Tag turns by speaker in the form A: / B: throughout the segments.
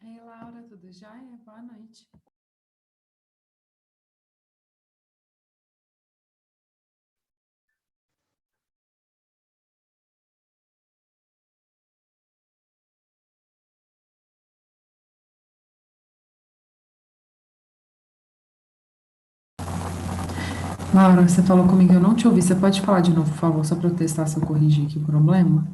A: Ei, Laura, tudo jóia? Boa noite. Laura, você falou comigo, eu não te ouvi. Você pode falar de novo, por favor, só para eu testar se eu corrigi aqui o problema?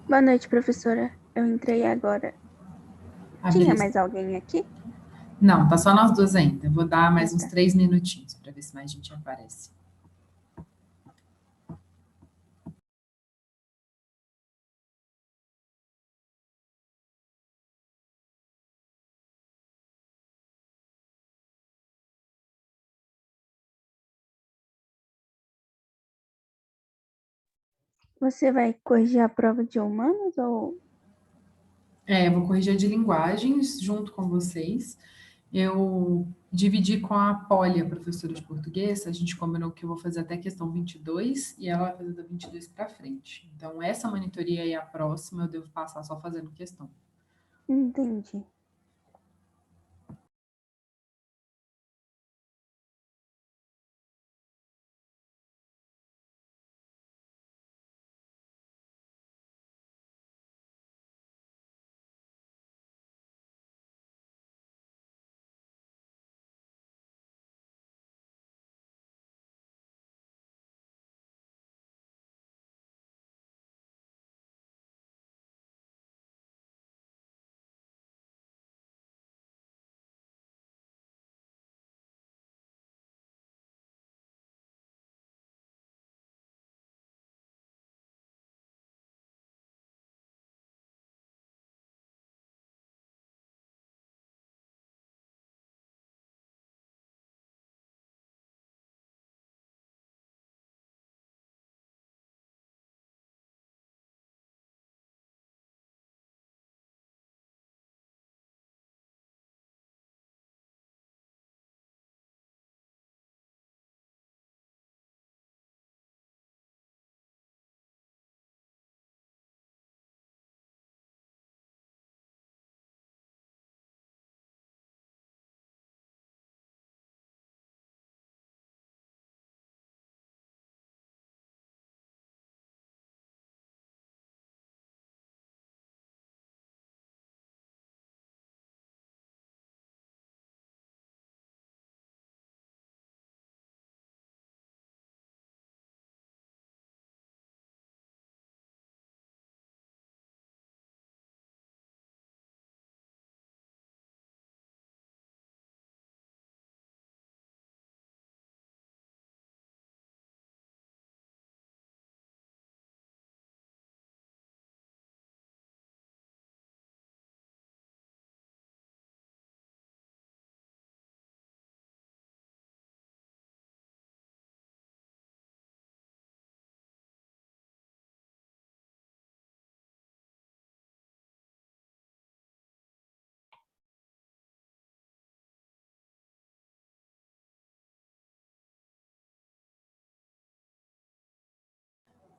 B: Boa noite, professora. Eu entrei agora.
A: Ah,
B: Tinha
A: beleza.
B: mais alguém aqui?
A: Não, tá só nós duas ainda. Eu vou dar
B: Ah,
A: mais uns
B: tá.
A: 3 minutinhos para ver se mais gente aparece.
B: Você vai corrigir a prova de humanos ou...
A: Eu vou corrigir a de linguagens junto com vocês. Eu dividi com a Poli, a professora de português. A gente combinou que eu vou fazer até a questão 22 e ela vai fazer da 22 para frente. Então, essa monitoria e a próxima eu devo passar só fazendo questão.
B: Entendi.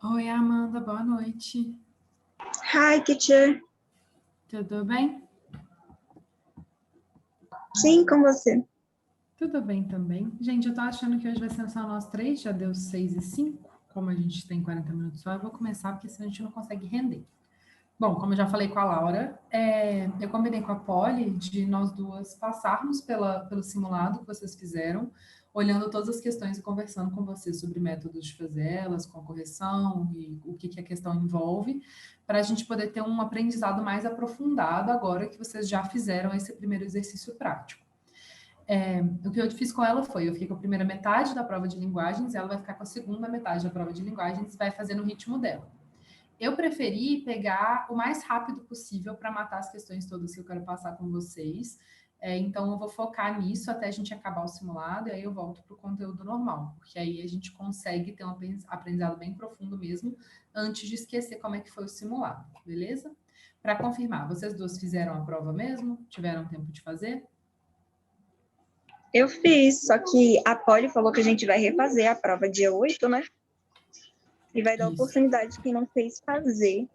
A: Oi, Amanda, boa noite.
C: Hi, teacher.
A: Tudo bem?
C: Sim, com você.
A: Tudo bem também. Gente, eu tô achando que hoje vai ser só nós três, já deu 6:05. Como a gente tem 40 minutos só, eu vou começar, porque senão a gente não consegue render. Bom, como eu já falei com a Laura, eu combinei com a Poli de nós duas passarmos pelo simulado que vocês fizeram, olhando todas as questões e conversando com vocês sobre métodos de fazer elas, com a correção e o que a questão envolve, para a gente poder ter um aprendizado mais aprofundado agora que vocês já fizeram esse primeiro exercício prático. O que eu fiz com ela foi, eu fiquei com a primeira metade da prova de linguagens, ela vai ficar com a segunda metade da prova de linguagens e vai fazer no ritmo dela. Eu preferi pegar o mais rápido possível para matar as questões todas que eu quero passar com vocês. Então, eu vou focar nisso até a gente acabar o simulado, e aí eu volto para o conteúdo normal, porque aí a gente consegue ter um aprendizado bem profundo mesmo, antes de esquecer como é que foi o simulado, beleza? Para confirmar, vocês duas fizeram a prova mesmo? Tiveram tempo de fazer?
C: Eu fiz, só que a Poli falou que a gente vai refazer a prova dia 8, né? E vai dar
A: Isso.
C: oportunidade quem não fez fazer.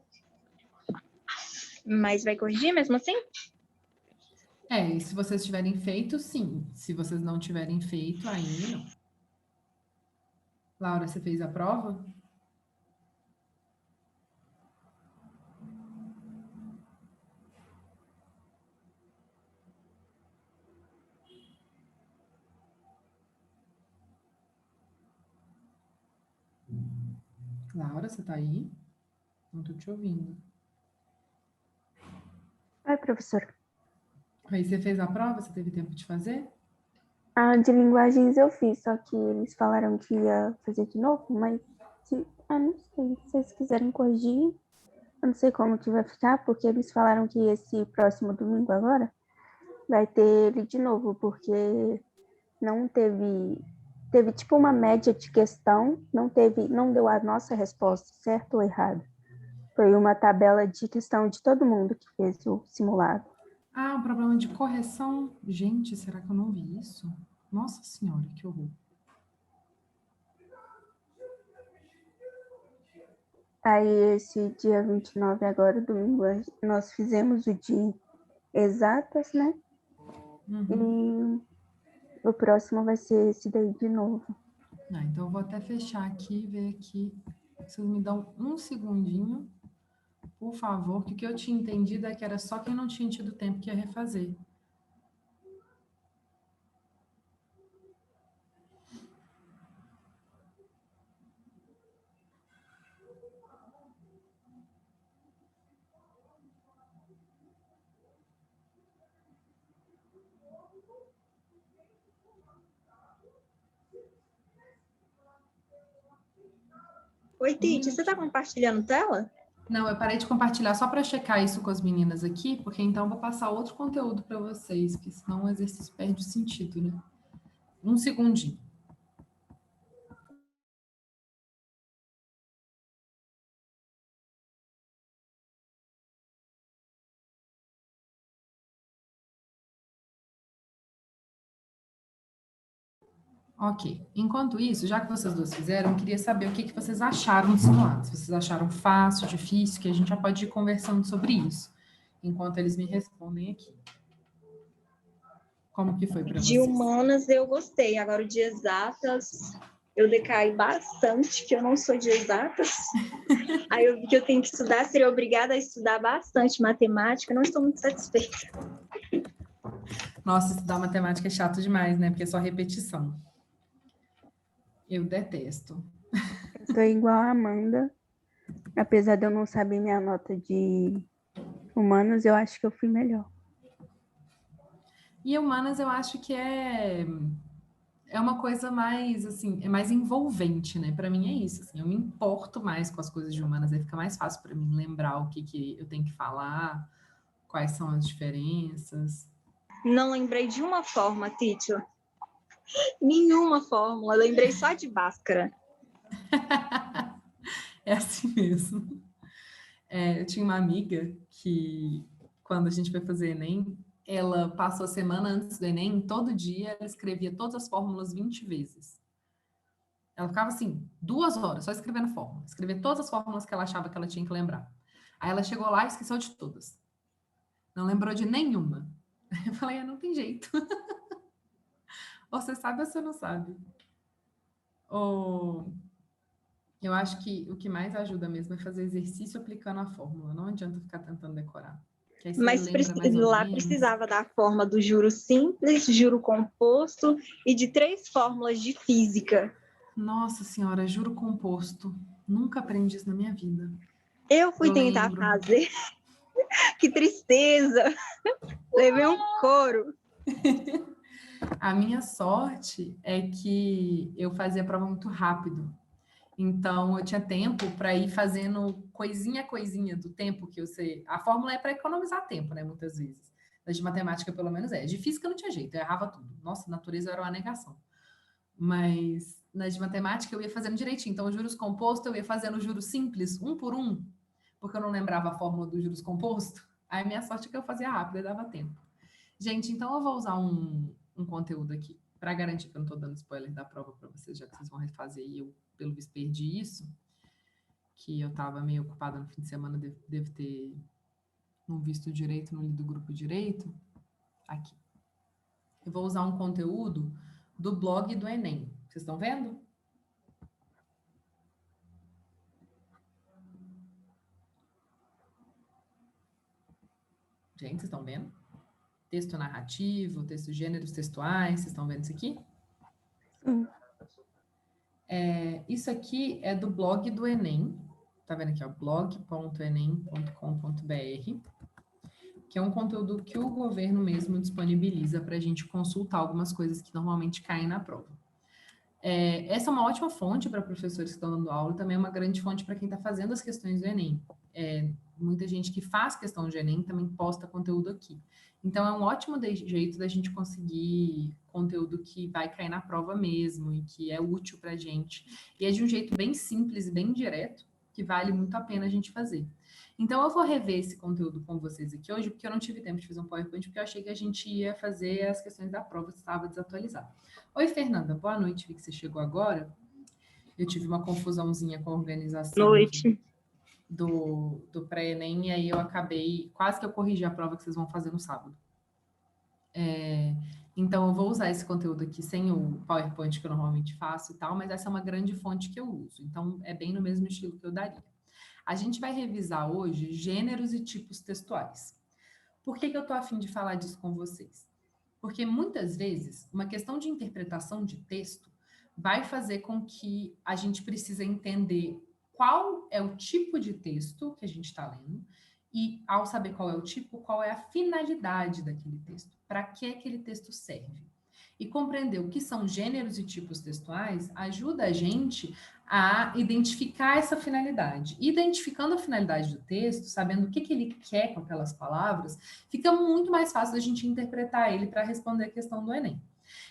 C: Mas vai corrigir mesmo assim?
A: E se vocês tiverem feito, sim. Se vocês não tiverem feito, ainda não. Laura, você fez a prova? Laura, você tá aí? Não tô te ouvindo.
B: Oi, professora.
A: Aí você fez a prova? Você teve tempo de fazer?
B: A de linguagens eu fiz, só que eles falaram que ia fazer de novo, mas não sei. Se vocês quiserem corrigir, eu não sei como que vai ficar, porque eles falaram que esse próximo domingo agora vai ter ele de novo, porque não teve tipo uma média de questão, não deu a nossa resposta, certo ou errado. Foi uma tabela de questão de todo mundo que fez o simulado.
A: Ah, um problema de correção. Gente, será que eu não vi isso? Nossa Senhora, que horror.
B: Aí esse dia 29 agora, domingo, nós fizemos o de exatas, né?
A: Uhum.
B: E o próximo vai ser esse daí de novo.
A: Então eu vou até fechar aqui e ver aqui. Vocês me dão um segundinho, por favor, que o que eu tinha entendido é que era só quem não tinha tido tempo que ia refazer.
C: Oi, Titi, você tá compartilhando tela?
A: Não, eu parei de compartilhar só para checar isso com as meninas aqui, porque então eu vou passar outro conteúdo para vocês, porque senão o exercício perde o sentido, né? Um segundinho. Ok. Enquanto isso, já que vocês duas fizeram, eu queria saber o que vocês acharam do simulado. Se vocês acharam fácil, difícil, que a gente já pode ir conversando sobre isso, enquanto eles me respondem aqui. Como que foi para
C: De
A: vocês?
C: humanas eu gostei. Agora o de exatas eu decaí bastante, que eu não sou de exatas. Aí eu vi que eu tenho que estudar, seria obrigada a estudar bastante matemática. Não estou muito satisfeita.
A: Nossa, estudar matemática é chato demais, né? Porque é só repetição. Eu detesto.
B: Eu tô igual a Amanda. Apesar de eu não saber minha nota de humanos, eu acho que eu fui melhor.
A: E humanas eu acho que é uma coisa mais, assim, é mais envolvente, né? Para mim é isso, assim, eu me importo mais com as coisas de humanas, aí fica mais fácil para mim lembrar o que eu tenho que falar, quais são as diferenças.
C: Não lembrei de uma forma, teacher. Nenhuma fórmula. Lembrei só de Bhaskara.
A: É assim mesmo. Eu tinha uma amiga que, quando a gente foi fazer Enem, ela passou a semana antes do Enem, todo dia ela escrevia todas as fórmulas 20 vezes. Ela ficava assim, 2 horas, só escrevendo fórmula. Escrevia todas as fórmulas que ela achava que ela tinha que lembrar. Aí ela chegou lá e esqueceu de todas. Não lembrou de nenhuma. Eu falei, não tem jeito. Ou você sabe ou você não sabe. Ou... Eu acho que o que mais ajuda mesmo é fazer exercício aplicando a fórmula. Não adianta ficar tentando decorar. Que aí você
C: Mas
A: lembra mais ou
C: lá
A: menos.
C: precisava da forma do juro simples, juro composto e de 3 fórmulas de física.
A: Nossa senhora, juro composto. Nunca aprendi isso na minha vida.
C: Eu fui
A: Eu
C: tentar
A: lembro.
C: fazer. Que tristeza! Levei um couro.
A: A minha sorte é que eu fazia a prova muito rápido. Então, eu tinha tempo para ir fazendo coisinha a coisinha do tempo que eu sei. A fórmula é para economizar tempo, né? Muitas vezes. Mas de matemática, pelo menos, é. De física não tinha jeito, eu errava tudo. Nossa, natureza era uma negação. Mas nas de matemática eu ia fazendo direitinho. Então, os juros compostos eu ia fazendo juros simples, um por um, porque eu não lembrava a fórmula dos juros compostos. Aí minha sorte é que eu fazia rápido e dava tempo. Gente, então eu vou usar um conteúdo aqui para garantir que eu não estou dando spoiler da prova para vocês, já que vocês vão refazer e eu, pelo visto, perdi isso, que eu estava meio ocupada no fim de semana, devo ter não visto direito, não lido o grupo direito. Aqui. Eu vou usar um conteúdo do blog do Enem. Vocês estão vendo? Gente, vocês estão vendo? Texto narrativo, texto gêneros textuais, vocês estão vendo isso aqui? Isso aqui é do blog do Enem. Tá vendo aqui, ó, blog.enem.com.br, que é um conteúdo que o governo mesmo disponibiliza para a gente consultar algumas coisas que normalmente caem na prova. Essa é uma ótima fonte para professores que estão dando aula, também é uma grande fonte para quem está fazendo as questões do Enem. Muita gente que faz questão de Enem também posta conteúdo aqui. Então, é um ótimo jeito da gente conseguir conteúdo que vai cair na prova mesmo e que é útil para a gente. E é de um jeito bem simples e bem direto, que vale muito a pena a gente fazer. Então, eu vou rever esse conteúdo com vocês aqui hoje, porque eu não tive tempo de fazer um PowerPoint, porque eu achei que a gente ia fazer as questões da prova, que estava desatualizado. Oi, Fernanda, boa noite, vi que você chegou agora. Eu tive uma confusãozinha com a organização do pré-ENEM, e aí eu acabei, quase que eu corrigi a prova que vocês vão fazer no sábado. Então, eu vou usar esse conteúdo aqui sem o PowerPoint que eu normalmente faço e tal, mas essa é uma grande fonte que eu uso. Então, é bem no mesmo estilo que eu daria. A gente vai revisar hoje gêneros e tipos textuais. Por que eu estou a fim de falar disso com vocês? Porque muitas vezes uma questão de interpretação de texto vai fazer com que a gente precise entender qual é o tipo de texto que a gente está lendo e, ao saber qual é o tipo, qual é a finalidade daquele texto, para que aquele texto serve. E compreender o que são gêneros e tipos textuais ajuda a gente a identificar essa finalidade. Identificando a finalidade do texto, sabendo o que ele quer com aquelas palavras, fica muito mais fácil a gente interpretar ele para responder a questão do Enem.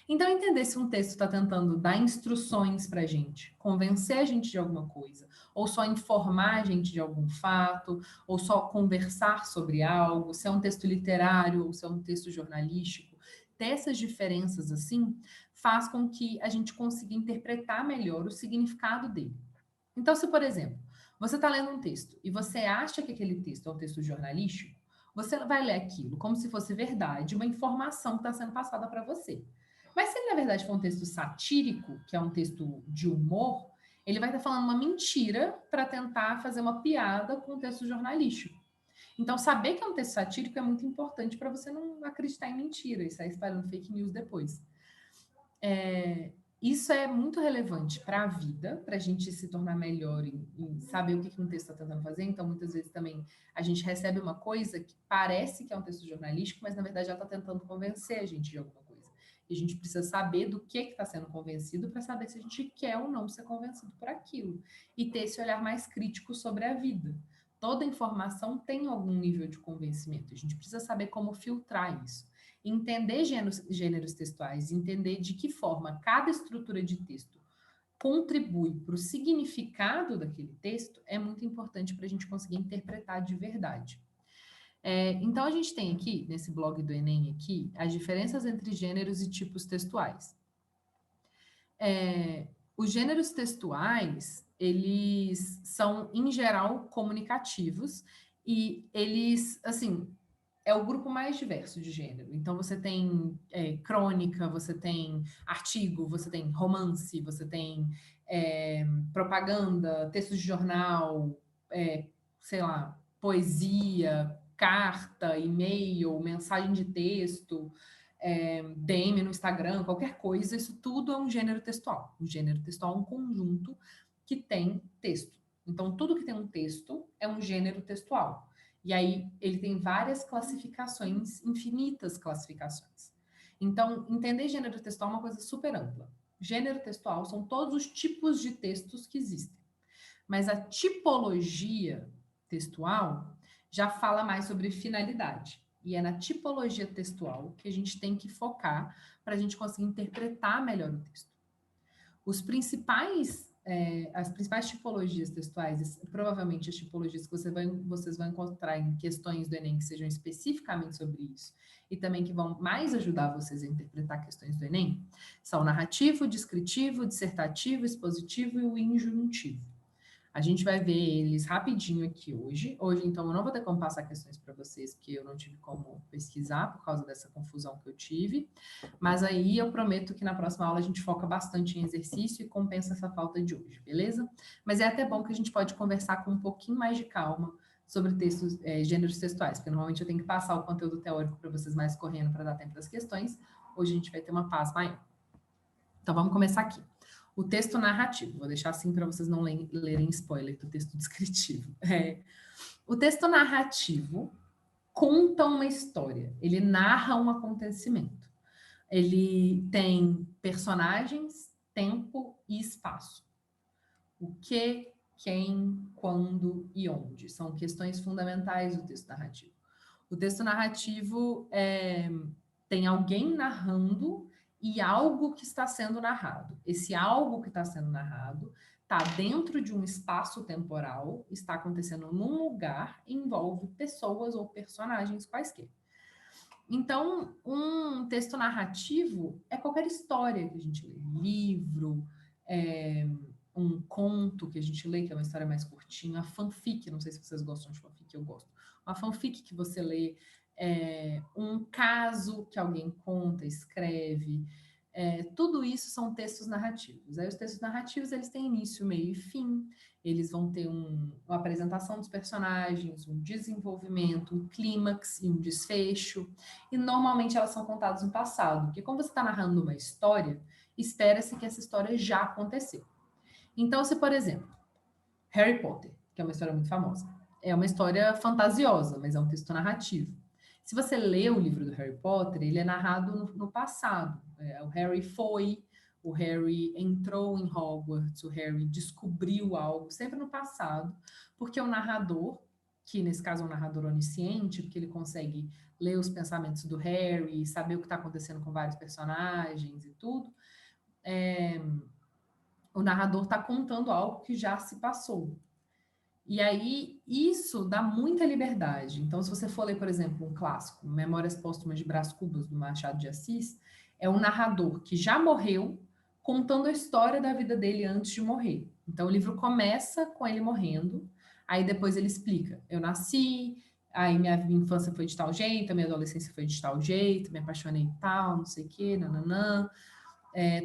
A: Então, entender se um texto está tentando dar instruções para a gente, convencer a gente de alguma coisa, ou só informar a gente de algum fato, ou só conversar sobre algo, se é um texto literário ou se é um texto jornalístico, ter essas diferenças assim faz com que a gente consiga interpretar melhor o significado dele. Então, se, por exemplo, você está lendo um texto e você acha que aquele texto é um texto jornalístico, você vai ler aquilo como se fosse verdade, uma informação que está sendo passada para você. Mas se ele, na verdade, for um texto satírico, que é um texto de humor, ele vai estar falando uma mentira para tentar fazer uma piada com um texto jornalístico. Então, saber que é um texto satírico é muito importante para você não acreditar em mentira e sair espalhando fake news depois. Isso é muito relevante para a vida, para a gente se tornar melhor em saber o que um texto está tentando fazer. Então, muitas vezes também a gente recebe uma coisa que parece que é um texto jornalístico, mas na verdade ela está tentando convencer a gente de alguma coisa. E a gente precisa saber do que está sendo convencido para saber se a gente quer ou não ser convencido por aquilo. E ter esse olhar mais crítico sobre a vida. Toda informação tem algum nível de convencimento. A gente precisa saber como filtrar isso. Entender gêneros textuais, entender de que forma cada estrutura de texto contribui para o significado daquele texto é muito importante para a gente conseguir interpretar de verdade. Então, a gente tem aqui, nesse blog do Enem aqui, as diferenças entre gêneros e tipos textuais. Os gêneros textuais, eles são, em geral, comunicativos e eles, assim, é o grupo mais diverso de gênero. Então, você tem crônica, você tem artigo, você tem romance, você tem propaganda, texto de jornal, sei lá, poesia, carta, e-mail, mensagem de texto, DM no Instagram, qualquer coisa, isso tudo é um gênero textual. Um gênero textual é um conjunto que tem texto. Então, tudo que tem um texto é um gênero textual. E aí, ele tem várias classificações, infinitas classificações. Então, entender gênero textual é uma coisa super ampla. Gênero textual são todos os tipos de textos que existem. Mas a tipologia textual já fala mais sobre finalidade. E é na tipologia textual que a gente tem que focar para a gente conseguir interpretar melhor o texto. Os principais as principais tipologias textuais, provavelmente as tipologias que vocês vão encontrar em questões do Enem que sejam especificamente sobre isso, e também que vão mais ajudar vocês a interpretar questões do Enem, são o narrativo, descritivo, dissertativo, expositivo e o injuntivo. A gente vai ver eles rapidinho aqui hoje. Hoje, então, eu não vou ter como passar questões para vocês, porque eu não tive como pesquisar por causa dessa confusão que eu tive. Mas aí eu prometo que na próxima aula a gente foca bastante em exercício e compensa essa falta de hoje, beleza? Mas é até bom que a gente pode conversar com um pouquinho mais de calma sobre textos, gêneros textuais, porque normalmente eu tenho que passar o conteúdo teórico para vocês mais correndo para dar tempo das questões. Hoje a gente vai ter uma paz maior. Então, vamos começar aqui. O texto narrativo, vou deixar assim para vocês não lerem spoiler do texto descritivo. O texto narrativo conta uma história, ele narra um acontecimento. Ele tem personagens, tempo e espaço. O que, quem, quando e onde são questões fundamentais do texto narrativo. O texto narrativo tem alguém narrando e algo que está sendo narrado. Esse algo que está sendo narrado está dentro de um espaço temporal, está acontecendo num lugar e envolve pessoas ou personagens quaisquer. Então, um texto narrativo é qualquer história que a gente lê, livro, um conto que a gente lê, que é uma história mais curtinha, a fanfic, não sei se vocês gostam de fanfic, eu gosto. Uma fanfic que você lê, um caso que alguém conta, escreve, tudo isso são textos narrativos. Aí os textos narrativos, eles têm início, meio e fim, eles vão ter uma apresentação dos personagens, um desenvolvimento, um clímax e um desfecho, e normalmente elas são contadas no passado, porque quando você está narrando uma história, espera-se que essa história já aconteceu. Então, se, por exemplo, Harry Potter, que é uma história muito famosa, é uma história fantasiosa, mas é um texto narrativo. Se você lê o livro do Harry Potter, ele é narrado no passado. O Harry foi, o Harry entrou em Hogwarts, o Harry descobriu algo, sempre no passado, porque o narrador, que nesse caso é um narrador onisciente, porque ele consegue ler os pensamentos do Harry, saber o que está acontecendo com vários personagens e tudo, o narrador está contando algo que já se passou. E aí, isso dá muita liberdade. Então, se você for ler, por exemplo, um clássico, Memórias Póstumas de Brás Cubas, do Machado de Assis, é um narrador que já morreu contando a história da vida dele antes de morrer. Então, o livro começa com ele morrendo, aí depois ele explica, eu nasci, aí minha infância foi de tal jeito, a minha adolescência foi de tal jeito, me apaixonei e tal, não sei o quê, nananã.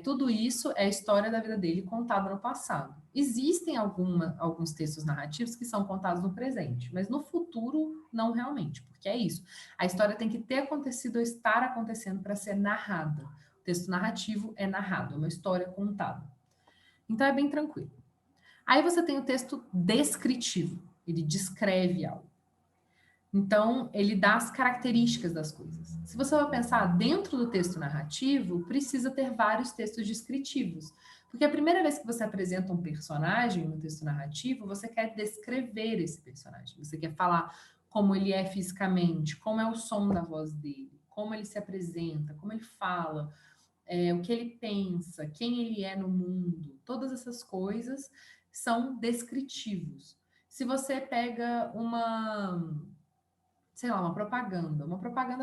A: Tudo isso é a história da vida dele contada no passado. Existem alguns textos narrativos que são contados no presente, mas no futuro não realmente, porque é isso. A história tem que ter acontecido ou estar acontecendo para ser narrada. O texto narrativo é narrado, é uma história contada. Então é bem tranquilo. Aí você tem o texto descritivo, ele descreve algo. Então, ele dá as características das coisas. Se você vai pensar dentro do texto narrativo, precisa ter vários textos descritivos. Porque a primeira vez que você apresenta um personagem no texto narrativo, você quer descrever esse personagem. Você quer falar como ele é fisicamente, como é o som da voz dele, como ele se apresenta, como ele fala, o que ele pensa, quem ele é no mundo. Todas essas coisas são descritivos. Se você pega uma propaganda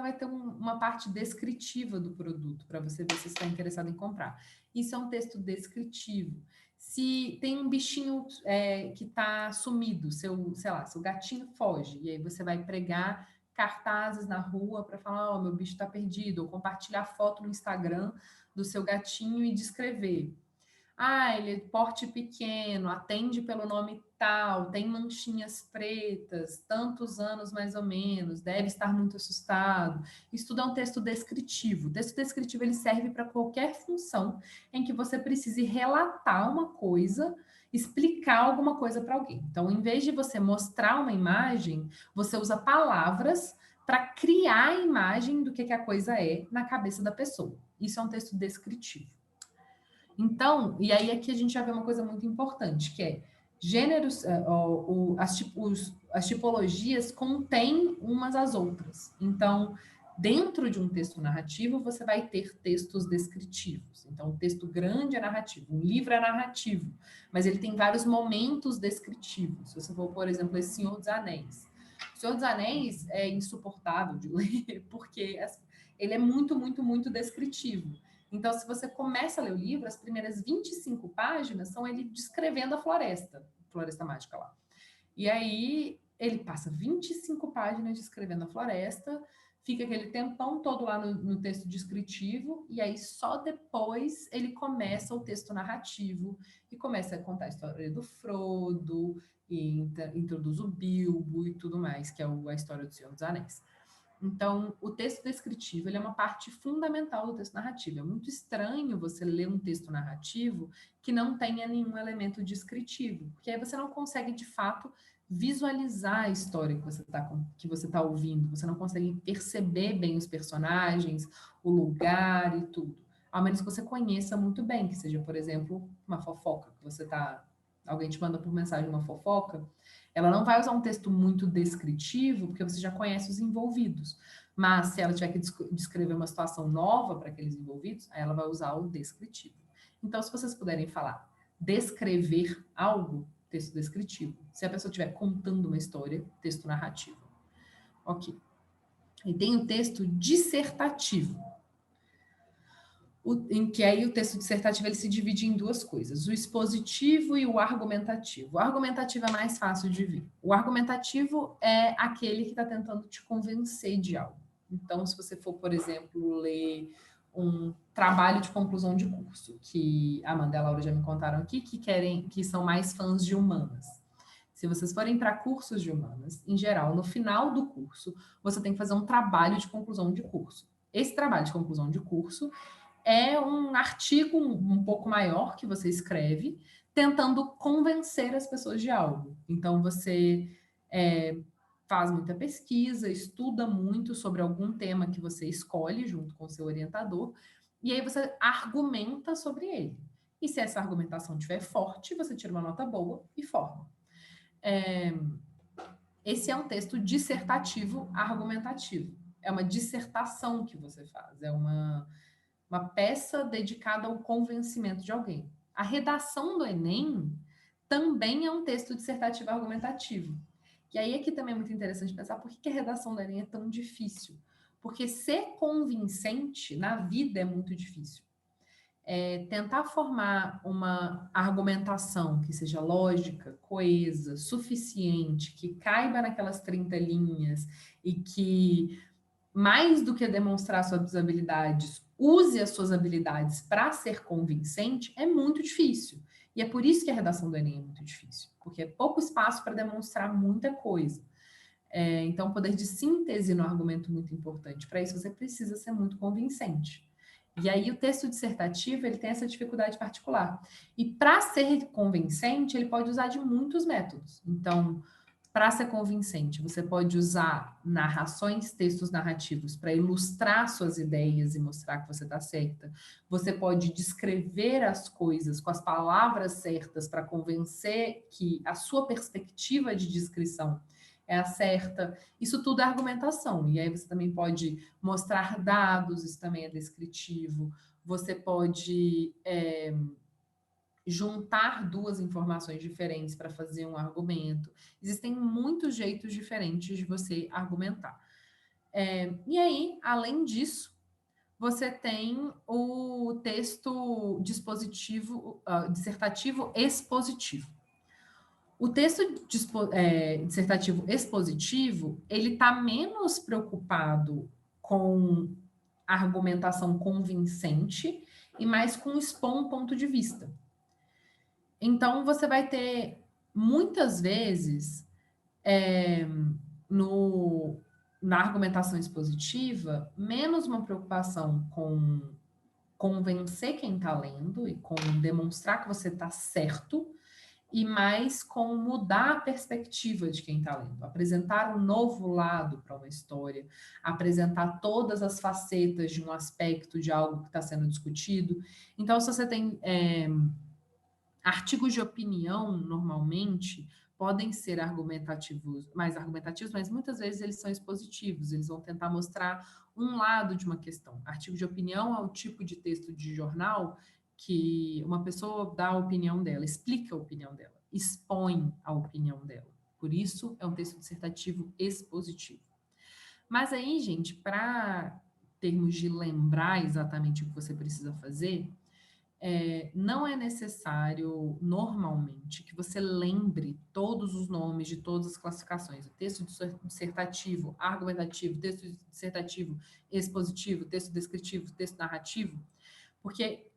A: vai ter uma parte descritiva do produto para você ver se está interessado em comprar. Isso é um texto descritivo. Se tem um bichinho que está sumido, seu gatinho foge, e aí você vai pregar cartazes na rua para falar, meu bicho está perdido, ou compartilhar foto no Instagram do seu gatinho e descrever. Ele é porte pequeno, atende pelo nome tal, tem manchinhas pretas, tantos anos mais ou menos, deve estar muito assustado. Isso tudo é um texto descritivo. O texto descritivo ele serve para qualquer função em que você precise relatar uma coisa, explicar alguma coisa para alguém. Então, em vez de você mostrar uma imagem, você usa palavras para criar a imagem do que a coisa é na cabeça da pessoa. Isso é um texto descritivo. Então, e aí aqui a gente já vê uma coisa muito importante, que é gêneros, as tipologias contêm umas às outras. Então, Dentro de um texto narrativo, você vai ter textos descritivos. Então, um texto grande é narrativo, um livro é narrativo, mas ele tem vários momentos descritivos. Se você for, por exemplo, esse Senhor dos Anéis. O Senhor dos Anéis é insuportável de ler, porque ele é muito, muito, muito descritivo. Então, se você começa a ler o livro, as primeiras 25 páginas são ele descrevendo a floresta mágica lá. E aí, ele passa 25 páginas descrevendo a floresta, fica aquele tempão todo lá no texto descritivo, e aí só depois ele começa o texto narrativo, e começa a contar a história do Frodo, e introduz o Bilbo e tudo mais, que é a história do Senhor dos Anéis. Então, o texto descritivo ele é uma parte fundamental do texto narrativo. É muito estranho você ler um texto narrativo que não tenha nenhum elemento descritivo, porque aí você não consegue, de fato, visualizar a história que você tá ouvindo. Você não consegue perceber bem os personagens, o lugar e tudo. Ao menos que você conheça muito bem, que seja, por exemplo, uma fofoca, alguém te manda por mensagem uma fofoca, ela não vai usar um texto muito descritivo, porque você já conhece os envolvidos. Mas se ela tiver que descrever uma situação nova para aqueles envolvidos, aí ela vai usar o descritivo. Então, se vocês puderem falar descrever algo, texto descritivo. Se a pessoa estiver contando uma história, texto narrativo. Ok. E tem o texto dissertativo. Em que aí o texto dissertativo ele se divide em duas coisas, o expositivo e o argumentativo. O argumentativo é mais fácil de ver. O argumentativo é aquele que está tentando te convencer de algo. Então, se você for, por exemplo, ler um trabalho de conclusão de curso, que a Amanda e a Laura já me contaram aqui, que são mais fãs de humanas. Se vocês forem para cursos de humanas, em geral, no final do curso, você tem que fazer um trabalho de conclusão de curso. Esse trabalho de conclusão de curso é um artigo um pouco maior que você escreve, tentando convencer as pessoas de algo. Então, você faz muita pesquisa, estuda muito sobre algum tema que você escolhe junto com o seu orientador, e aí você argumenta sobre ele. E se essa argumentação estiver forte, você tira uma nota boa e forma. Esse é um texto dissertativo argumentativo. É uma dissertação que você faz, é uma peça dedicada ao convencimento de alguém. A redação do Enem também é um texto dissertativo argumentativo. E aí aqui também é muito interessante pensar por que a redação do Enem é tão difícil. Porque ser convincente na vida é muito difícil. Tentar formar uma argumentação que seja lógica, coesa, suficiente, que caiba naquelas 30 linhas e que, mais do que demonstrar suas habilidades, use as suas habilidades para ser convincente, é muito difícil. E é por isso que a redação do Enem é muito difícil, porque é pouco espaço para demonstrar muita coisa. Então, o poder de síntese no argumento é muito importante. Para isso, você precisa ser muito convincente. E aí, o texto dissertativo, ele tem essa dificuldade particular. E para ser convincente, ele pode usar de muitos métodos. Então, para ser convincente, você pode usar narrações, textos narrativos para ilustrar suas ideias e mostrar que você está certa. Você pode descrever as coisas com as palavras certas para convencer que a sua perspectiva de descrição é a certa. Isso tudo é argumentação. E aí você também pode mostrar dados, isso também é descritivo. Você pode juntar duas informações diferentes para fazer um argumento. Existem muitos jeitos diferentes de você argumentar. E aí, além disso, você tem o texto dissertativo expositivo. O texto dissertativo expositivo, ele está menos preocupado com a argumentação convincente e mais com expor um ponto de vista. Então, você vai ter, muitas vezes, na argumentação expositiva, menos uma preocupação com convencer quem está lendo e com demonstrar que você está certo, e mais com mudar a perspectiva de quem está lendo, apresentar um novo lado para uma história, apresentar todas as facetas de um aspecto de algo que está sendo discutido. Então, se você tem artigos de opinião, normalmente, podem ser argumentativos, mais argumentativos, mas muitas vezes eles são expositivos, eles vão tentar mostrar um lado de uma questão. Artigo de opinião é o tipo de texto de jornal que uma pessoa dá a opinião dela, explica a opinião dela, expõe a opinião dela. Por isso, é um texto dissertativo expositivo. Mas aí, gente, para termos de lembrar exatamente o que você precisa fazer, não é necessário, normalmente, que você lembre todos os nomes de todas as classificações. O texto dissertativo, argumentativo, texto dissertativo expositivo, texto descritivo, texto narrativo, porque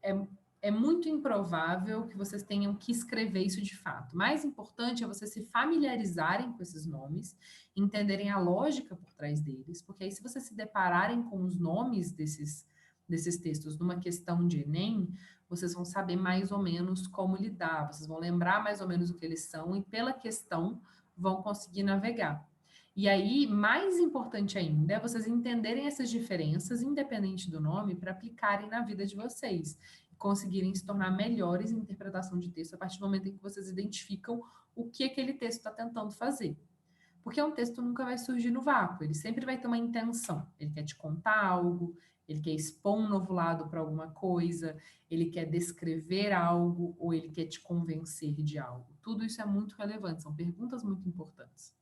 A: é muito improvável que vocês tenham que escrever isso de fato. Mais importante é vocês se familiarizarem com esses nomes, entenderem a lógica por trás deles, porque aí se vocês se depararem com os nomes desses textos numa questão de Enem, vocês vão saber mais ou menos como lidar, vocês vão lembrar mais ou menos o que eles são e pela questão vão conseguir navegar. E aí, mais importante ainda, é vocês entenderem essas diferenças, independente do nome, para aplicarem na vida de vocês, conseguirem se tornar melhores em interpretação de texto a partir do momento em que vocês identificam o que aquele texto está tentando fazer. Porque um texto nunca vai surgir no vácuo, ele sempre vai ter uma intenção. Ele quer te contar algo, ele quer expor um novo lado para alguma coisa, ele quer descrever algo ou ele quer te convencer de algo. Tudo isso é muito relevante, são perguntas muito importantes.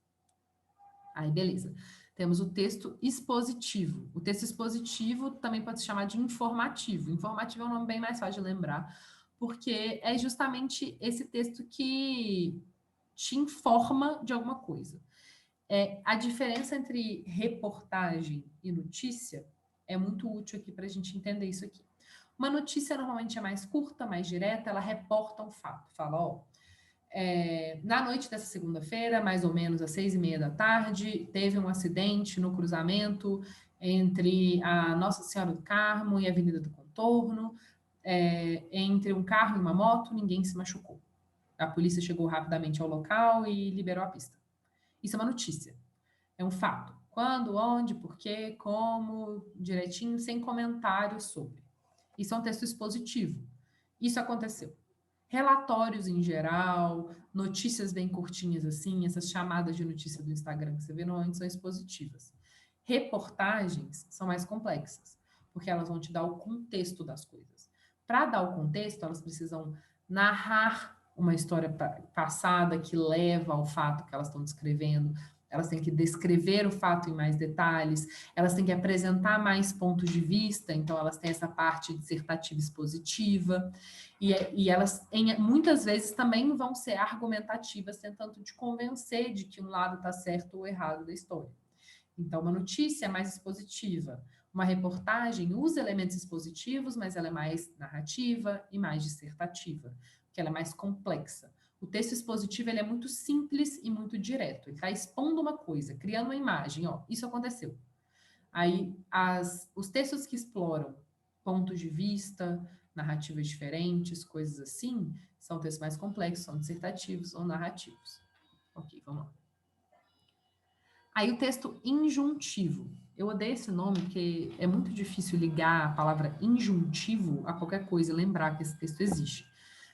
A: Aí, beleza. Temos o texto expositivo. O texto expositivo também pode se chamar de informativo. Informativo é um nome bem mais fácil de lembrar, porque é justamente esse texto que te informa de alguma coisa. A diferença entre reportagem e notícia é muito útil aqui para a gente entender isso aqui. Uma notícia normalmente é mais curta, mais direta, ela reporta um fato. Fala, ó, na noite dessa segunda-feira, mais ou menos às 6h30 da tarde, teve um acidente no cruzamento entre a Nossa Senhora do Carmo e a Avenida do Contorno, entre um carro e uma moto, ninguém se machucou. A polícia chegou rapidamente ao local e liberou a pista. Isso é uma notícia, é um fato. Quando, onde, por quê, como, direitinho, sem comentários sobre. Isso é um texto expositivo. Isso aconteceu. Relatórios em geral, notícias bem curtinhas assim, essas chamadas de notícia do Instagram que você vê normalmente são expositivas. Reportagens são mais complexas, porque elas vão te dar o contexto das coisas. Para dar o contexto, elas precisam narrar uma história passada que leva ao fato que elas estão descrevendo, elas têm que descrever o fato em mais detalhes, elas têm que apresentar mais pontos de vista, então elas têm essa parte dissertativa expositiva, e elas muitas vezes também vão ser argumentativas, tentando te convencer de que um lado está certo ou errado da história. Então, uma notícia é mais expositiva, uma reportagem usa elementos expositivos, mas ela é mais narrativa e mais dissertativa, porque ela é mais complexa. O texto expositivo ele é muito simples e muito direto. Ele está expondo uma coisa, criando uma imagem. Ó, isso aconteceu. Aí, os textos que exploram pontos de vista, narrativas diferentes, coisas assim, são textos mais complexos, são dissertativos ou narrativos. Ok, vamos lá. Aí o texto injuntivo. Eu odeio esse nome porque é muito difícil ligar a palavra injuntivo a qualquer coisa, lembrar que esse texto existe.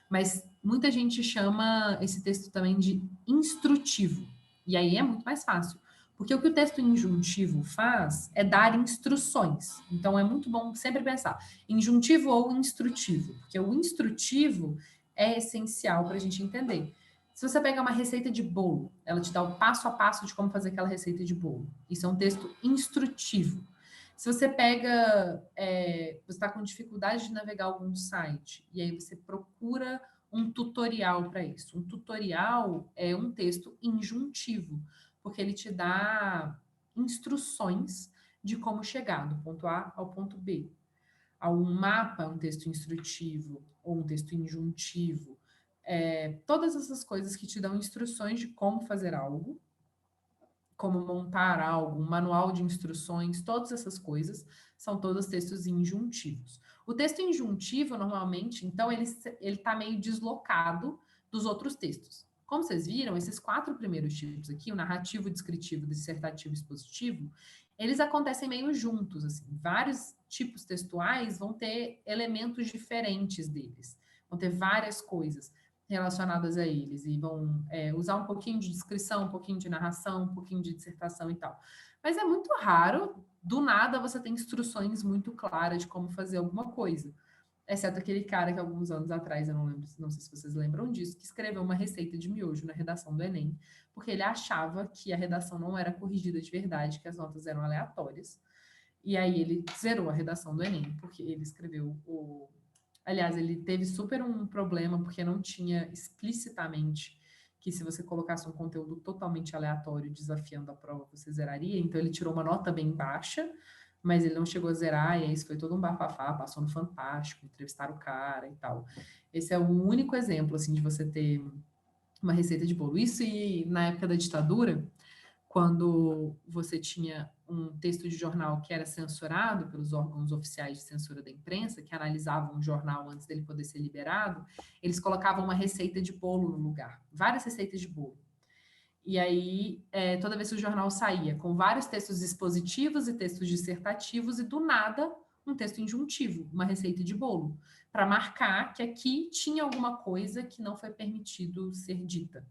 A: Mas muita gente chama esse texto também de instrutivo. E aí é muito mais fácil. Porque o que o texto injuntivo faz é dar instruções. Então é muito bom sempre pensar injuntivo ou instrutivo. Porque o instrutivo é essencial para a gente entender. Se você pegar uma receita de bolo, ela te dá o passo a passo de como fazer aquela receita de bolo. Isso é um texto instrutivo. Se você pega, você está com dificuldade de navegar algum site, e aí você procura um tutorial para isso. Um tutorial é um texto injuntivo, porque ele te dá instruções de como chegar do ponto A ao ponto B. Um mapa é um texto instrutivo ou um texto injuntivo. Todas essas coisas que te dão instruções de como fazer algo, como montar algo, um manual de instruções, todas essas coisas são todos textos injuntivos. O texto injuntivo, normalmente, então, ele está meio deslocado dos outros textos. Como vocês viram, esses 4 primeiros tipos aqui, o narrativo, descritivo, dissertativo e expositivo, eles acontecem meio juntos, assim. Vários tipos textuais vão ter elementos diferentes deles, vão ter várias coisas. relacionadas a eles e vão usar um pouquinho de descrição, um pouquinho de narração, um pouquinho de dissertação e tal. Mas é muito raro, do nada, você tem instruções muito claras de como fazer alguma coisa. Exceto aquele cara que alguns anos atrás, eu não lembro, não sei se vocês lembram disso, que escreveu uma receita de miojo na redação do Enem, porque ele achava que a redação não era corrigida de verdade, que as notas eram aleatórias. E aí ele zerou a redação do Enem, porque ele escreveu o... Aliás, ele teve super um problema, porque não tinha explicitamente que se você colocasse um conteúdo totalmente aleatório, desafiando a prova, você zeraria. Então ele tirou uma nota bem baixa, mas ele não chegou a zerar, e aí isso foi todo um bafafá, passou no Fantástico, entrevistaram o cara e tal. Esse é o único exemplo, assim, de você ter uma receita de bolo. Isso e na época da ditadura, quando você tinha um texto de jornal que era censurado pelos órgãos oficiais de censura da imprensa, que analisavam o jornal antes dele poder ser liberado, eles colocavam uma receita de bolo no lugar, várias receitas de bolo. E aí, toda vez que o jornal saía com vários textos expositivos e textos dissertativos, e do nada, um texto injuntivo, uma receita de bolo, para marcar que aqui tinha alguma coisa que não foi permitido ser dita.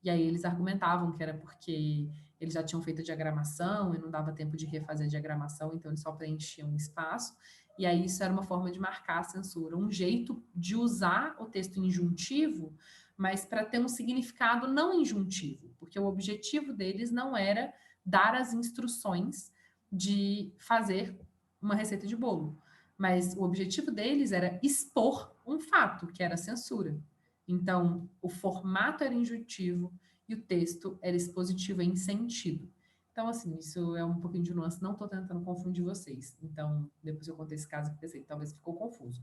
A: E aí eles argumentavam que era porque eles já tinham feito a diagramação e não dava tempo de refazer a diagramação, então eles só preenchiam um espaço. E aí isso era uma forma de marcar a censura, um jeito de usar o texto injuntivo, mas para ter um significado não injuntivo, porque o objetivo deles não era dar as instruções de fazer uma receita de bolo, mas o objetivo deles era expor um fato, que era a censura. Então, o formato era injuntivo e o texto era expositivo em sentido. Então, assim, isso é um pouquinho de nuance, não estou tentando confundir vocês. Então, depois eu contei esse caso e pensei que talvez ficou confuso.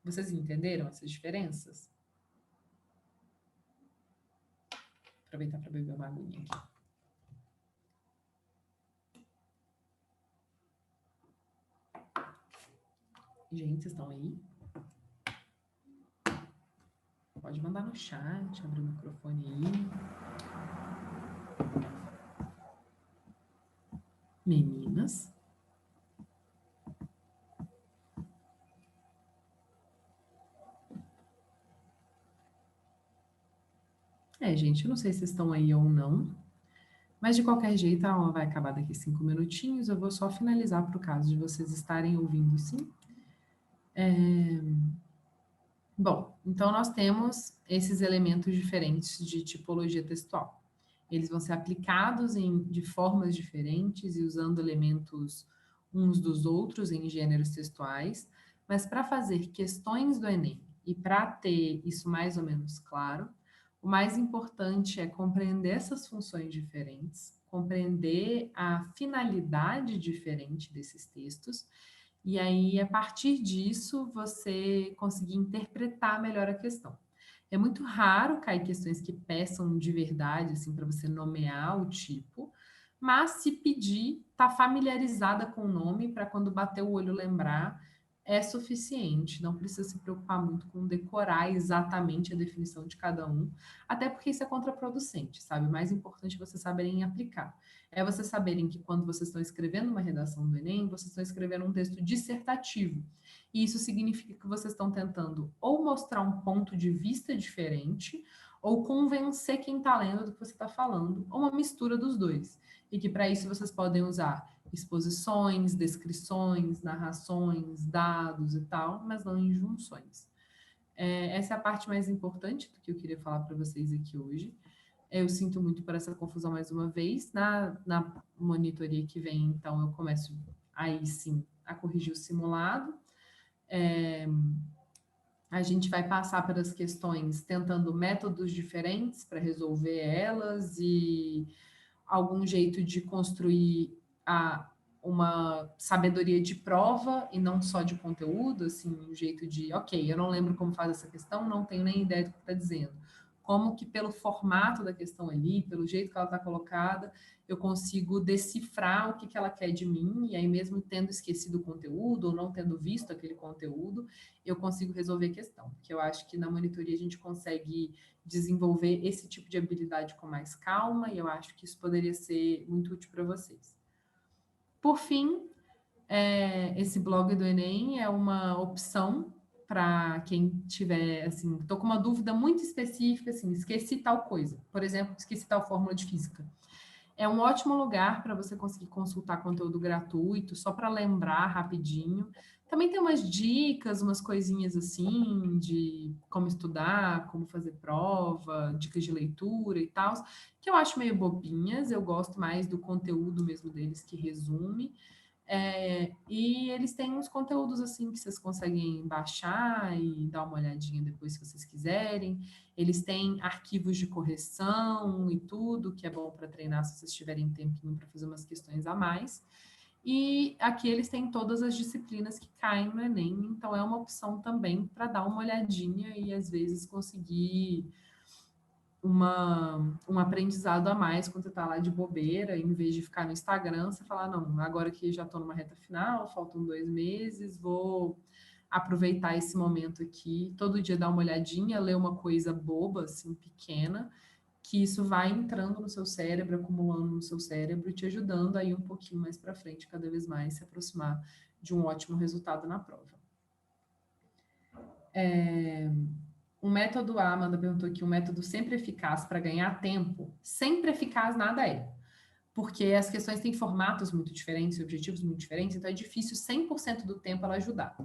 A: Vocês entenderam essas diferenças? Aproveitar para beber uma aguinha aqui. Gente, vocês estão aí? Pode mandar no chat, abrir o microfone aí. Meninas? Gente, eu não sei se estão aí ou não, mas de qualquer jeito a aula vai acabar daqui 5 minutinhos, eu vou só finalizar para o caso de vocês estarem ouvindo sim. Bom, então nós temos esses elementos diferentes de tipologia textual. Eles vão ser aplicados de formas diferentes e usando elementos uns dos outros em gêneros textuais, mas para fazer questões do Enem e para ter isso mais ou menos claro, o mais importante é compreender essas funções diferentes, compreender a finalidade diferente desses textos, e aí, a partir disso, você conseguir interpretar melhor a questão. É muito raro cair questões que peçam de verdade, assim, para você nomear o tipo, mas se pedir, tá familiarizada com o nome, para quando bater o olho lembrar, é suficiente. Não precisa se preocupar muito com decorar exatamente a definição de cada um, até porque isso é contraproducente, sabe? O mais importante é vocês saberem aplicar. É vocês saberem que quando vocês estão escrevendo uma redação do Enem, vocês estão escrevendo um texto dissertativo. E isso significa que vocês estão tentando ou mostrar um ponto de vista diferente, ou convencer quem está lendo do que você está falando, ou uma mistura dos dois. E que para isso vocês podem usar exposições, descrições, narrações, dados e tal, mas não injunções. Essa é a parte mais importante do que eu queria falar para vocês aqui hoje. Eu sinto muito por essa confusão mais uma vez. Na monitoria que vem, então, eu começo aí sim a corrigir o simulado. A gente vai passar pelas questões tentando métodos diferentes para resolver elas e algum jeito de construir uma sabedoria de prova e não só de conteúdo, assim, um jeito de, ok, eu não lembro como faz essa questão, não tenho nem ideia do que está dizendo. Como que pelo formato da questão ali, pelo jeito que ela está colocada, eu consigo decifrar o que ela quer de mim, e aí mesmo tendo esquecido o conteúdo ou não tendo visto aquele conteúdo, eu consigo resolver a questão. Porque eu acho que na monitoria a gente consegue desenvolver esse tipo de habilidade com mais calma, e eu acho que isso poderia ser muito útil para vocês. Por fim, esse blog do Enem é uma opção para quem tiver, assim, tô com uma dúvida muito específica, assim, esqueci tal coisa. Por exemplo, esqueci tal fórmula de física. É um ótimo lugar para você conseguir consultar conteúdo gratuito, só para lembrar rapidinho. Também tem umas dicas, umas coisinhas assim, de como estudar, como fazer prova, dicas de leitura e tal, que eu acho meio bobinhas. Eu gosto mais do conteúdo mesmo deles, que resume. E eles têm uns conteúdos assim que vocês conseguem baixar e dar uma olhadinha depois se vocês quiserem. Eles têm arquivos de correção e tudo, que é bom para treinar se vocês tiverem tempinho para fazer umas questões a mais. E aqui eles têm todas as disciplinas que caem no Enem, então é uma opção também para dar uma olhadinha e às vezes conseguir um aprendizado a mais quando você está lá de bobeira, em vez de ficar no Instagram, você fala, não, agora que já estou numa reta final, faltam 2 meses, vou aproveitar esse momento aqui, todo dia dar uma olhadinha, ler uma coisa boba, assim, pequena, que isso vai entrando no seu cérebro, acumulando no seu cérebro e te ajudando aí um pouquinho mais para frente, cada vez mais se aproximar de um ótimo resultado na prova. Um método A, Amanda perguntou aqui, um método sempre eficaz para ganhar tempo. Sempre eficaz nada é. Porque as questões têm formatos muito diferentes, objetivos muito diferentes, então é difícil 100% do tempo ela ajudar.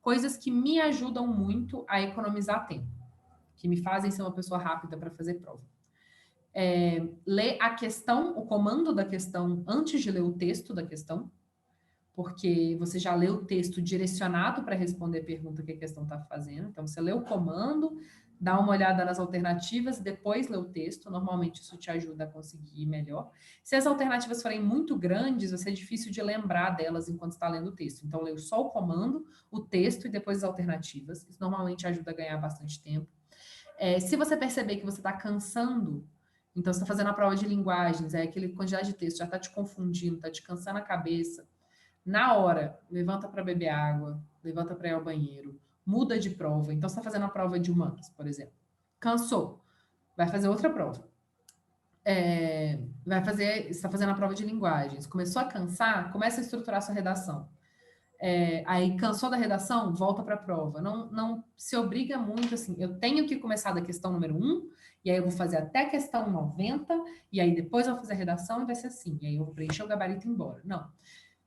A: Coisas que me ajudam muito a economizar tempo, que me fazem ser uma pessoa rápida para fazer prova. Ler a questão, o comando da questão, antes de ler o texto da questão, porque você já lê o texto direcionado para responder a pergunta que a questão está fazendo. Então, você lê o comando, dá uma olhada nas alternativas, depois lê o texto. Normalmente, isso te ajuda a conseguir melhor. Se as alternativas forem muito grandes, vai ser difícil de lembrar delas enquanto está lendo o texto. Então, leio só o comando, o texto e depois as alternativas. Isso normalmente ajuda a ganhar bastante tempo. Se você perceber que você está cansando, então você está fazendo a prova de linguagens, aquele quantidade de texto já está te confundindo, está te cansando a cabeça, na hora, levanta para beber água, levanta para ir ao banheiro, muda de prova. Então, você está fazendo a prova de humanas, por exemplo. Cansou, vai fazer outra prova. Está fazendo a prova de linguagens. Começou a cansar, começa a estruturar sua redação. Aí, cansou da redação, volta para a prova. Não se obriga muito, assim, eu tenho que começar da questão número 1, e aí eu vou fazer até a questão 90, e aí depois eu vou fazer a redação e vai ser assim. E aí eu vou preencher o gabarito e ir embora. Não.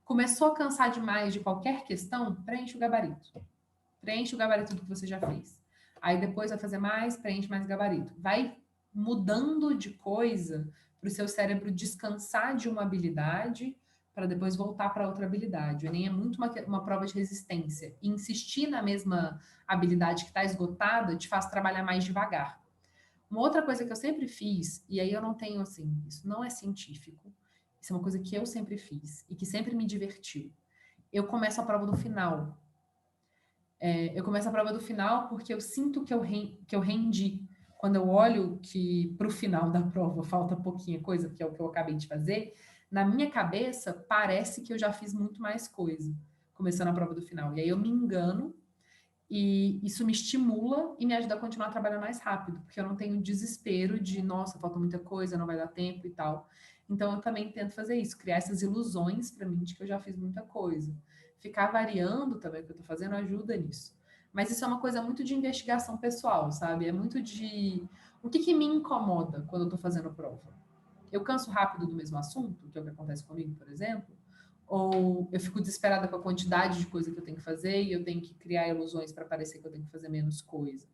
A: Começou a cansar demais de qualquer questão, preenche o gabarito. Preenche o gabarito do que você já fez. Aí depois vai fazer mais, preenche mais gabarito. Vai mudando de coisa para o seu cérebro descansar de uma habilidade para depois voltar para outra habilidade. O Enem é muito uma prova de resistência. E insistir na mesma habilidade que está esgotada te faz trabalhar mais devagar. Uma outra coisa que eu sempre fiz, e aí eu não tenho assim, isso não é científico, isso é uma coisa que eu sempre fiz e que sempre me divertiu. Eu começo a prova do final. Eu começo a prova do final porque eu sinto que eu rendi. Quando eu olho que para o final da prova falta pouquinha coisa, que é o que eu acabei de fazer, na minha cabeça parece que eu já fiz muito mais coisa, começando a prova do final. E aí eu me engano e isso me estimula e me ajuda a continuar trabalhando mais rápido, porque eu não tenho desespero de, nossa, falta muita coisa, não vai dar tempo e tal. Então, eu também tento fazer isso, criar essas ilusões para mim de que eu já fiz muita coisa. Ficar variando também o que eu estou fazendo ajuda nisso. Mas isso é uma coisa muito de investigação pessoal, sabe? É muito de o que me incomoda quando eu estou fazendo prova. Eu canso rápido do mesmo assunto, que é o que acontece comigo, por exemplo, ou eu fico desesperada com a quantidade de coisa que eu tenho que fazer e eu tenho que criar ilusões para parecer que eu tenho que fazer menos coisa.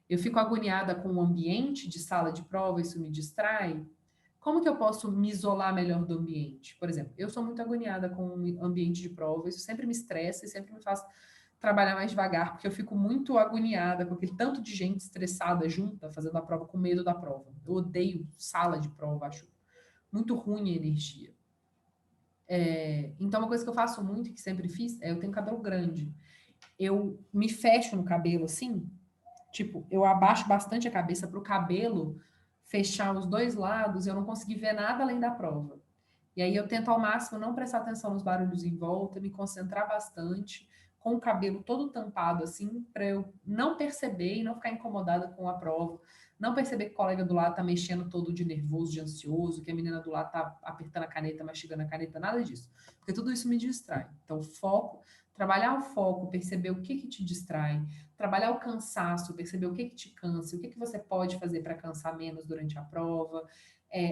A: Eu fico agoniada com o ambiente de sala de prova, isso me distrai. Como que eu posso me isolar melhor do ambiente? Por exemplo, eu sou muito agoniada com o ambiente de prova, isso sempre me estressa e sempre me faz trabalhar mais devagar, porque eu fico muito agoniada com aquele tanto de gente estressada junta, fazendo a prova com medo da prova. Eu odeio sala de prova, acho muito ruim a energia. Então, uma coisa que eu faço muito, e que sempre fiz, eu tenho cabelo grande. Eu me fecho no cabelo, assim, tipo, eu abaixo bastante a cabeça para o cabelo fechar os dois lados, eu não conseguir ver nada além da prova. E aí eu tento ao máximo não prestar atenção nos barulhos em volta, me concentrar bastante, com o cabelo todo tampado, assim, para eu não perceber e não ficar incomodada com a prova, não perceber que o colega do lado tá mexendo todo de nervoso, de ansioso, que a menina do lado tá apertando a caneta, mastigando a caneta, nada disso. Porque tudo isso me distrai. Então, foco, Trabalhar o foco, perceber o que te distrai, trabalhar o cansaço, perceber o que te cansa, o que você pode fazer para cansar menos durante a prova.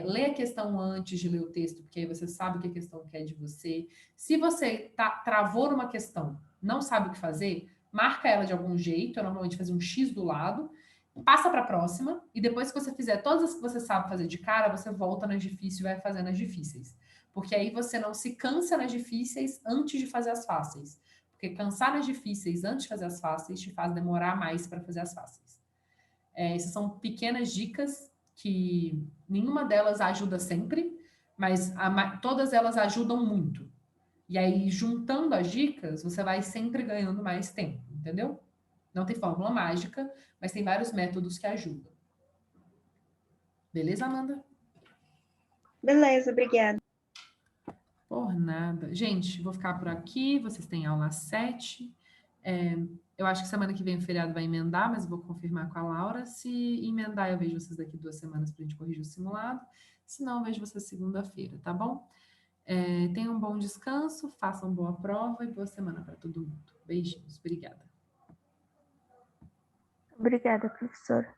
A: Ler a questão antes de ler o texto, porque aí você sabe o que a questão quer de você. Se você travou numa questão, não sabe o que fazer, marca ela de algum jeito, eu normalmente fazer um X do lado, passa para a próxima, e depois que você fizer todas as que você sabe fazer de cara, você volta nas difíceis e vai fazendo as difíceis. Porque aí você não se cansa nas difíceis antes de fazer as fáceis. Porque cansar nas difíceis antes de fazer as fáceis te faz demorar mais para fazer as fáceis. Essas são pequenas dicas que nenhuma delas ajuda sempre, mas todas elas ajudam muito. E aí, juntando as dicas, você vai sempre ganhando mais tempo, entendeu? Não tem fórmula mágica, mas tem vários métodos que ajudam. Beleza, Amanda?
C: Beleza, obrigada.
A: Por nada. Gente, vou ficar por aqui. Vocês têm aula às 7. Eu acho que semana que vem o feriado vai emendar, mas vou confirmar com a Laura. Se emendar, eu vejo vocês daqui 2 semanas para a gente corrigir o simulado. Se não, eu vejo vocês segunda-feira, tá bom? Tenham um bom descanso, façam boa prova e boa semana para todo mundo. Beijinhos. Obrigada.
B: Obrigada, professora.